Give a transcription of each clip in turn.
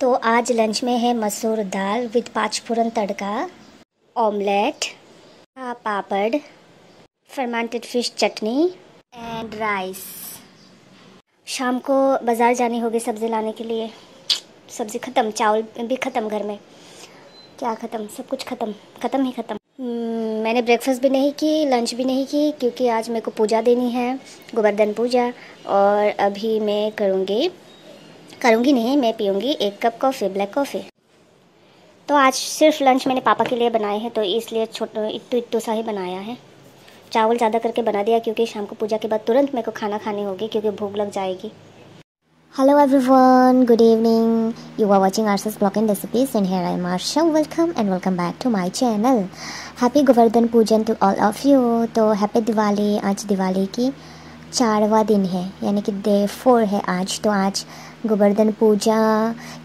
तो आज लंच में है मसूर दाल with 5 phoran tadka, omelette, papad, fermented fish chutney and rice. शाम को बाज़ार जानी होगी सब्ज़ी लाने के लिए। सब्ज़ी ख़त्म, चावल भी ख़त्म, घर में क्या ख़त्म, सब कुछ ख़त्म, ख़त्म ही ख़त्म। मैंने ब्रेकफास्ट भी नहीं की, लंच भी नहीं की, क्योंकि आज मेरे को पूजा देनी है, गोवर्धन पूजा। और अभी मैं करूँगी नहीं, मैं पीऊँगी 1 कप कॉफ़ी, ब्लैक कॉफ़ी। तो आज सिर्फ लंच मैंने पापा के लिए बनाए हैं, तो इसलिए छोटा इट्टू सा ही बनाया है। चावल ज़्यादा करके बना दिया, क्योंकि शाम को पूजा के बाद तुरंत मेरे को खाना खानी होगी, क्योंकि भूख लग जाएगी। Hello everyone, good evening. You are watching Arsha's Blog and Recipes, and here I am Arsha. Welcome back to my channel. Happy Govardhan Pujan to all of you. तो हैप्पी दिवाली। आज दिवाली की 4वां दिन है, यानी कि डे 4 है आज। तो आज गोवर्धन पूजा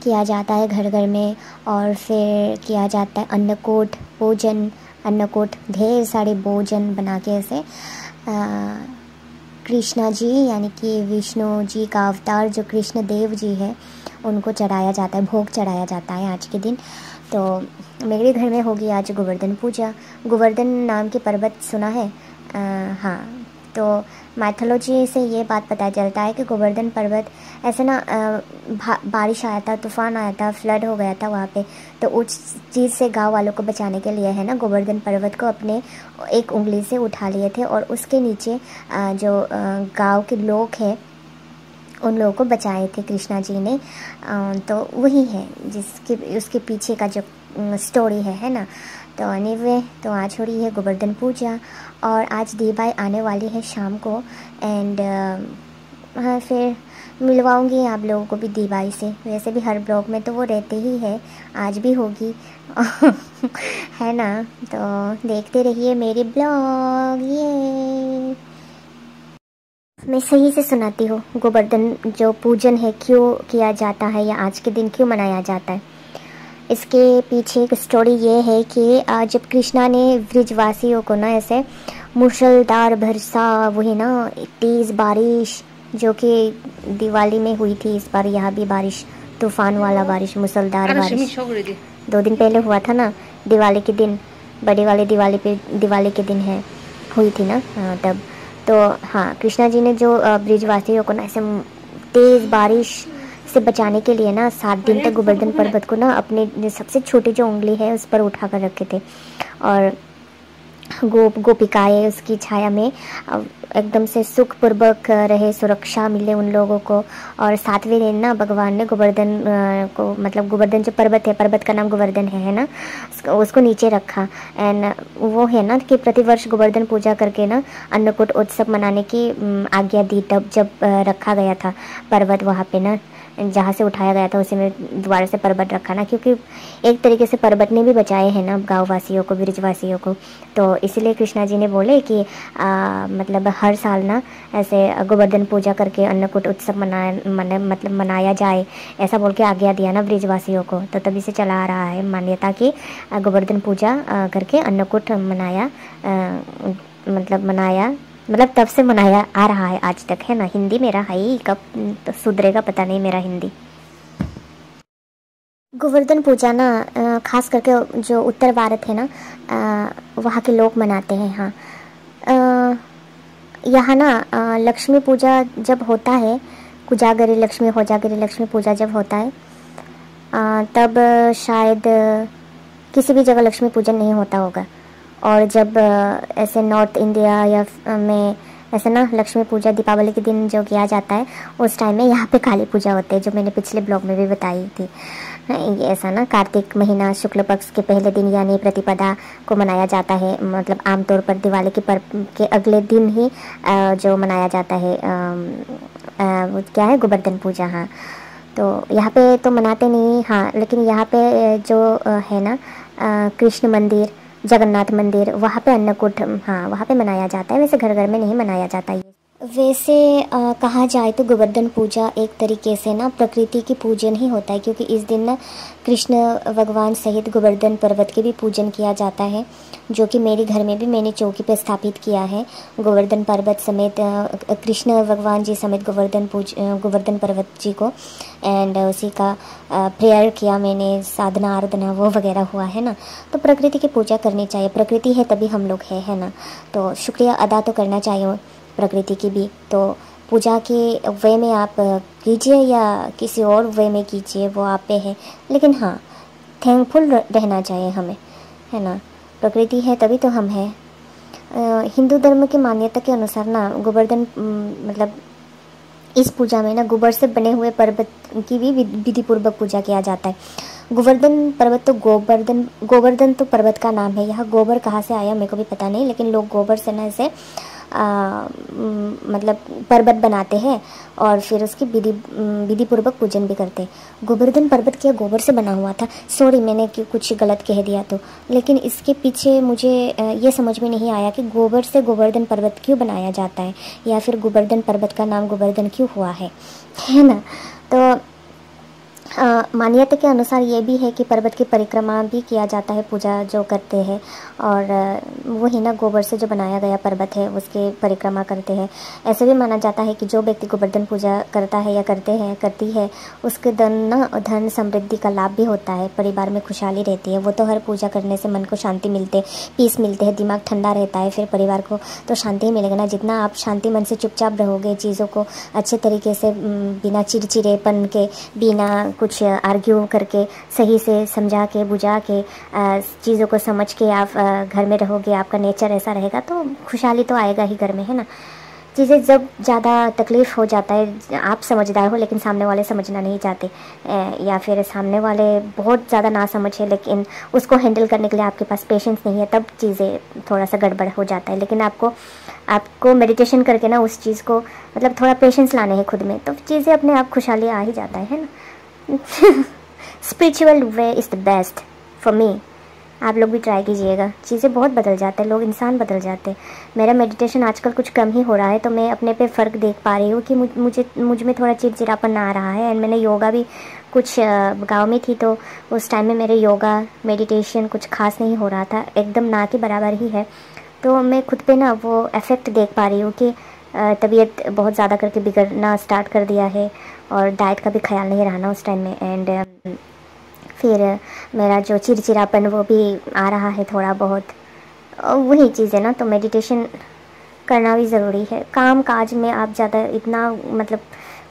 किया जाता है घर घर में, और फिर किया जाता है अन्नकूट भोजन। अन्नकूट ढेर सारे भोजन बना के ऐसे कृष्णा जी यानी कि विष्णु जी का अवतार जो कृष्ण देव जी है उनको चढ़ाया जाता है, भोग चढ़ाया जाता है आज के दिन। तो मेरे घर में होगी आज गोवर्धन पूजा। गोवर्धन नाम की पर्वत सुना है? हाँ, तो माइथोलॉजी से ये बात पता चलता है कि गोवर्धन पर्वत ऐसे ना बारिश आया था, तूफ़ान आया था, फ्लड हो गया था वहाँ पे। तो उस चीज़ से गांव वालों को बचाने के लिए है ना, गोवर्धन पर्वत को अपने एक उंगली से उठा लिए थे, और उसके नीचे जो गांव के लोग हैं उन लोगों को बचाए थे कृष्णा जी ने। तो वही है जिसके उसके पीछे का जो स्टोरी है ना। तो एनीवे, तो आज हो रही है गोवर्धन पूजा, और आज दीवाई आने वाली है शाम को। एंड हाँ, फिर मिलवाऊंगी आप लोगों को भी दीवाई से। वैसे भी हर ब्लॉग में तो वो रहते ही है, आज भी होगी है ना। तो देखते रहिए मेरी ब्लॉग। ये मैं सही से सुनाती हूँ, गोवर्धन जो पूजन है क्यों किया जाता है या आज के दिन क्यों मनाया जाता है। इसके पीछे एक स्टोरी ये है कि जब कृष्णा ने ब्रिजवासियों को ना ऐसे मूसलाधार वर्षा, वही ना तेज़ बारिश जो कि दिवाली में हुई थी, इस बार यहाँ भी बारिश, तूफान वाला बारिश, मूसलाधार बारिश 2 दिन पहले हुआ था ना, दिवाली के दिन, बड़े वाले दिवाली के दिन है हुई थी ना। तब तो हाँ, कृष्णा जी ने जो ब्रिजवासियों को ना ऐसे तेज़ बारिश से बचाने के लिए ना 7 दिन तक गोवर्धन पर्वत को ना अपने सबसे छोटी जो उंगली है उस पर उठा कर रखे थे, और गोपिकाएँ उसकी छाया में एकदम से सुखपूर्वक रहे, सुरक्षा मिले उन लोगों को। और 7वें दिन ना भगवान ने गोवर्धन को, मतलब गोवर्धन जो पर्वत है, पर्वत का नाम गोवर्धन है ना, उसको नीचे रखा। एंड वो है ना कि प्रतिवर्ष गोवर्धन पूजा करके ना अन्नकूट उत्सव मनाने की आज्ञा दी, तब जब रखा गया था पर्वत वहाँ पे ना, जहाँ से उठाया गया था उसी में दोबारा से पर्वत रखा ना, क्योंकि एक तरीके से पर्वत ने भी बचाए हैं ना गाँव वासियों को, ब्रिजवासियों को। तो इसीलिए कृष्णा जी ने बोले कि मतलब हर साल ना ऐसे गोवर्धन पूजा करके अन्नकूट उत्सव मनाया जाए, ऐसा बोल के आज्ञा दिया ना ब्रिजवासियों को। तो तभी से चला आ रहा है मान्यता कि गोवर्धन पूजा करके अन्नकूट मतलब तब से मनाया आ रहा है आज तक, है ना। हिंदी मेरा है ही, कब तो सुधरेगा पता नहीं मेरा हिंदी। गोवर्धन पूजा ना खास करके जो उत्तर भारत है ना, वहाँ के लोग मनाते हैं। हाँ, यहाँ ना लक्ष्मी पूजा जब होता है, कुजागरी लक्ष्मी, होजागरी लक्ष्मी पूजा जब होता है, तब शायद किसी भी जगह लक्ष्मी पूजन नहीं होता होगा। और जब ऐसे नॉर्थ इंडिया या में ऐसे ना लक्ष्मी पूजा दीपावली के दिन जो किया जाता है, उस टाइम में यहाँ पे काली पूजा होती है, जो मैंने पिछले ब्लॉग में भी बताई थी। ये ऐसा ना कार्तिक महीना शुक्ल पक्ष के पहले दिन यानी प्रतिपदा को मनाया जाता है। मतलब आमतौर पर दिवाली के पर्व के अगले दिन ही जो मनाया जाता है वो क्या है, गोवर्धन पूजा। हाँ, तो यहाँ पे तो मनाते नहीं, हाँ, लेकिन यहाँ पे जो है ना कृष्ण मंदिर, जगन्नाथ मंदिर, वहाँ पे अन्नकूट, हाँ, वहाँ पे मनाया जाता है। वैसे घर घर में नहीं मनाया जाता ये। वैसे कहा जाए तो गोवर्धन पूजा एक तरीके से ना प्रकृति की पूजन ही होता है, क्योंकि इस दिन ना कृष्ण भगवान सहित गोवर्धन पर्वत के भी पूजन किया जाता है, जो कि मेरे घर में भी मैंने चौकी पे स्थापित किया है। गोवर्धन पर्वत समेत कृष्ण भगवान जी समेत गोवर्धन पर्वत जी को, एंड उसी का प्रेयर किया मैंने, साधना आराधना वो वगैरह हुआ है ना। तो प्रकृति की पूजा करनी चाहिए, प्रकृति है तभी हम लोग है ना। तो शुक्रिया अदा तो करना चाहिए प्रकृति की भी। तो पूजा के वे में आप कीजिए या किसी और वे में कीजिए, वो आप पे है, लेकिन हाँ थैंकफुल रहना चाहिए हमें, है ना। प्रकृति है तभी तो हम हैं। हिंदू धर्म की मान्यता के अनुसार ना गोवर्धन मतलब इस पूजा में ना गोबर से बने हुए पर्वत की भी विधि पूर्वक पूजा किया जाता है। गोवर्धन पर्वत तो गोवर्धन तो पर्वत का नाम है। यहाँ गोबर कहाँ से आया मेरे को भी पता नहीं, लेकिन लोग गोबर से ना इसे मतलब पर्वत बनाते हैं और फिर उसकी विधि पूर्वक पूजन भी करते हैं। गोवर्धन पर्वत क्या गोबर से बना हुआ था? सॉरी मैंने कुछ गलत कह दिया तो, लेकिन इसके पीछे मुझे ये समझ में नहीं आया कि गोबर से गोवर्धन पर्वत क्यों बनाया जाता है, या फिर गोवर्धन पर्वत का नाम गोवर्धन क्यों हुआ है ना। तो मान्यता के अनुसार ये भी है कि पर्वत की परिक्रमा भी किया जाता है, पूजा जो करते हैं, और वही ना गोबर से जो बनाया गया पर्वत है उसके परिक्रमा करते हैं। ऐसे भी माना जाता है कि जो व्यक्ति गोवर्धन पूजा करता है या करती है उसके धन समृद्धि का लाभ भी होता है, परिवार में खुशहाली रहती है। वो तो हर पूजा करने से मन को शांति मिलते, पीस मिलते हैं, दिमाग ठंडा रहता है, फिर परिवार को तो शांति ही मिलेगा ना। जितना आप शांति मन से चुपचाप रहोगे, चीज़ों को अच्छे तरीके से बिना चिड़चिड़ेपन के, बिना कुछ आर्ग्यू करके, सही से समझा के बुझा के चीज़ों को समझ के आप घर में रहोगे, आपका नेचर ऐसा रहेगा तो खुशहाली तो आएगा ही घर में, है ना। चीज़ें जब ज़्यादा तकलीफ़ हो जाता है, आप समझदार हो लेकिन सामने वाले समझना नहीं चाहते, या फिर सामने वाले बहुत ज़्यादा ना समझे लेकिन उसको हैंडल करने के लिए आपके पास पेशेंस नहीं है, तब चीज़ें थोड़ा सा गड़बड़ हो जाता है। लेकिन आपको मेडिटेशन करके ना उस चीज़ को मतलब थोड़ा पेशेंस लाने हैं खुद में, तो चीज़ें अपने आप खुशहाली आ ही जाता है ना। Spiritual way is the best for me. आप लोग भी ट्राई कीजिएगा, चीज़ें बहुत बदल जाते हैं, लोग इंसान बदल जाते हैं। मेरा मेडिटेशन आजकल कुछ कम ही हो रहा है, तो मैं अपने पे फ़र्क देख पा रही हूँ कि मुझ में थोड़ा चिड़चिड़ापन आ रहा है। एंड मैंने योगा भी कुछ गांव में थी तो उस टाइम में मेरे योगा मेडिटेशन कुछ खास नहीं हो रहा था, एकदम ना के बराबर ही है। तो मैं खुद पे ना वो इफ़ेक्ट देख पा रही हूँ कि तबीयत बहुत ज़्यादा करके बिगड़ना स्टार्ट कर दिया है, और डाइट का भी ख्याल नहीं रहा ना उस टाइम में। एंड फिर मेरा जो चिड़चिड़ापन वो भी आ रहा है थोड़ा बहुत, वही चीज़ है ना। तो मेडिटेशन करना भी ज़रूरी है। काम काज में आप ज़्यादा इतना मतलब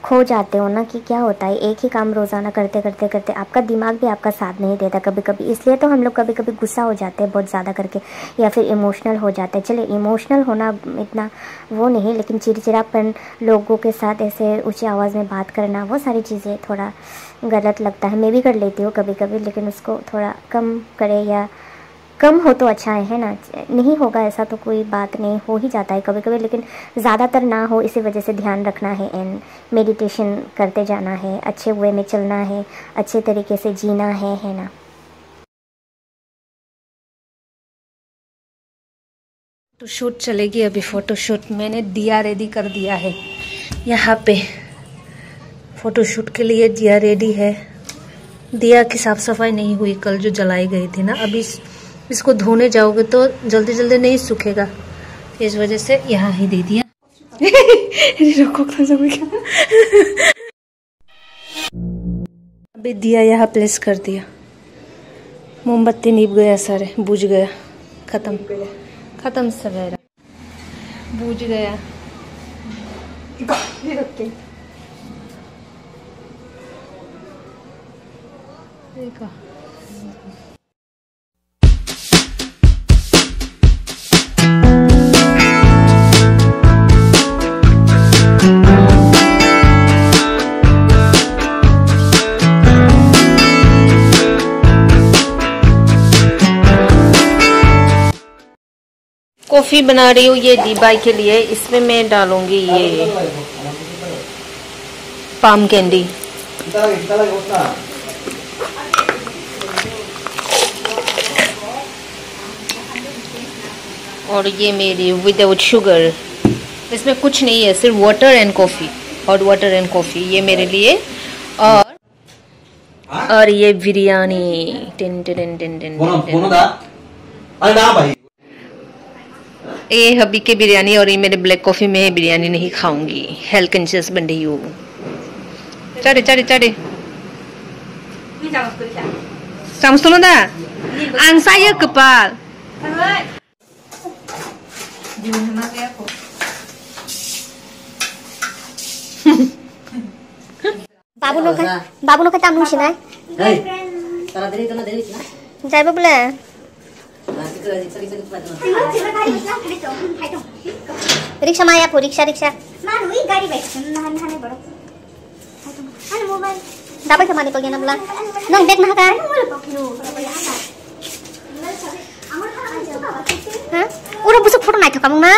खो जाते हो ना कि क्या होता है, एक ही काम रोज़ाना करते करते करते आपका दिमाग भी आपका साथ नहीं देता कभी कभी। इसलिए तो हम लोग कभी कभी गुस्सा हो जाते हैं बहुत ज़्यादा करके, या फिर इमोशनल हो जाते हैं। चलिए इमोशनल होना इतना वो नहीं, लेकिन चिड़चिड़ापन, लोगों के साथ ऐसे ऊँची आवाज़ में बात करना, वो सारी चीज़ें थोड़ा गलत लगता है। मैं भी कर लेती हूँ कभी कभी, लेकिन उसको थोड़ा कम करे, या कम हो तो अच्छा है ना। नहीं होगा ऐसा तो कोई बात नहीं, हो ही जाता है कभी कभी, लेकिन ज़्यादातर ना हो, इसी वजह से ध्यान रखना है एंड मेडिटेशन करते जाना है, अच्छे वे में चलना है, अच्छे तरीके से जीना है ना। तो शूट चलेगी अभी, फ़ोटोशूट मैंने दिया रेडी कर दिया है। यहाँ पे फ़ोटोशूट के लिए दिया रेडी है। दिया की साफ़ सफाई नहीं हुई कल जो जलाई गई थी ना, अभी इसको धोने जाओगे तो जल्दी जल्दी नहीं सूखेगा, इस वजह से यहाँ ही दे दिया। अभी दिया यहाँ प्लेस कर दिया, मोमबत्ती निभ गया, सारे बुझ गया, खत्म सवेरा बुझ गया। देखा कॉफ़ी बना रही हूँ ये दीबाई के लिए। इसमें मैं डालूंगी ये पाम कैंडी, और ये मेरी विदाउट शुगर इसमें कुछ नहीं है, सिर्फ water and coffee, hot water and coffee, ये मेरे लिए। और ये biryani, tin tin tin tin, ये हबी के बिरयानी और ये मेरे ब्लैक कॉफ़ी में बिरयानी नहीं खाऊंगी, हेल्थ कॉन्शियस बन रही हूँ। चढ़े चढ़े चढ़े Sama tolong dah. Ang saya kepal. बाबू लोग का काम नहीं सुना है। जाए बोले रिक्शा में आया, rickshaw rickshaw dapat sama dipel gina bulan nang beg nah kan ha udah busuk foto naik kamu na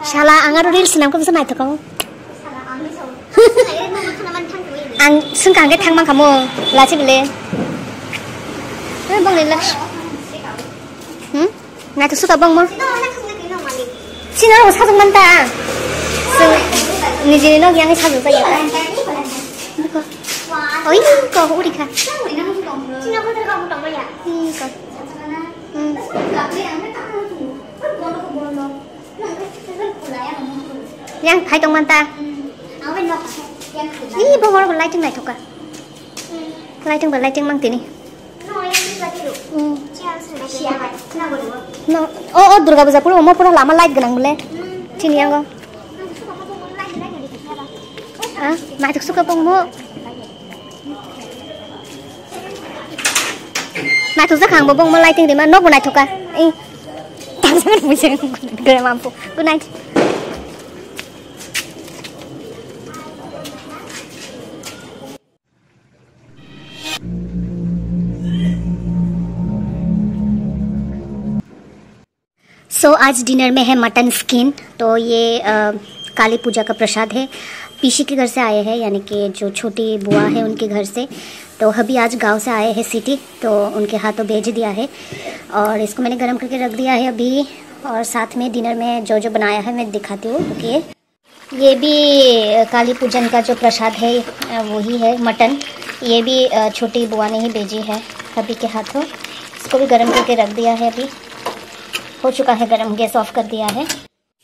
shala angar reels nam ko bisa naik kamu ang sungkang ke thang mang kamu laci bele bang le lax naik tu suka bang mo sini orang satu manta ni jadi nog yang satu saja kan ôi cô hú đi kha yang hai tong manta ni bông ngor lai chung này thôi cả lai chung mang tini no oh Durga Puja pura mau pura lama light ganang boleh sini yang go ah mai thực suka bông mo Nah tu sekarang bobong mulai tinggi mana nak naik tukar? Tak sangat pusing, tidak mampu. Good night. So आज dinner में है mutton skin. तो ये काली पूजा का प्रसाद है, PC के घर से आए हैं, यानी कि जो छोटी बुआ है उनके घर से। तो अभी आज गांव से आए हैं सिटी, तो उनके हाथों भेज दिया है और इसको मैंने गरम करके रख दिया है अभी। और साथ में डिनर में जो जो बनाया है मैं दिखाती हूँ। ओके, ये भी काली पूजन का जो प्रसाद है वही है मटन। ये भी छोटी बुआ ने ही भेजी है अभी के हाथों। इसको भी गरम करके रख दिया है, अभी हो चुका है गरम, गैस ऑफ कर दिया है।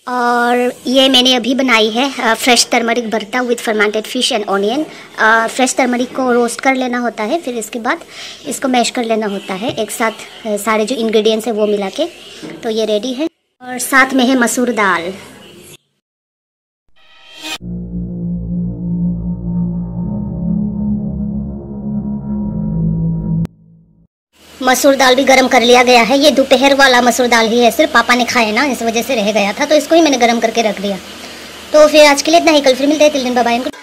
और ये मैंने अभी बनाई है फ्रेश टर्मरिक भरता with fermented fish and onion. Fresh turmeric को रोस्ट कर लेना होता है, फिर इसके बाद इसको मैश कर लेना होता है एक साथ, सारे जो इंग्रेडिएंट्स है वो मिला के। तो ये रेडी है। और साथ में है मसूर दाल। मसूर दाल भी गरम कर लिया गया है। ये दोपहर वाला मसूर दाल ही है, सिर्फ पापा ने खाए ना, इस वजह से रह गया था, तो इसको ही मैंने गरम करके रख दिया। तो फिर आज के लिए इतना ही, कल फिर मिलते हैं। तिल दिन बाय बाय।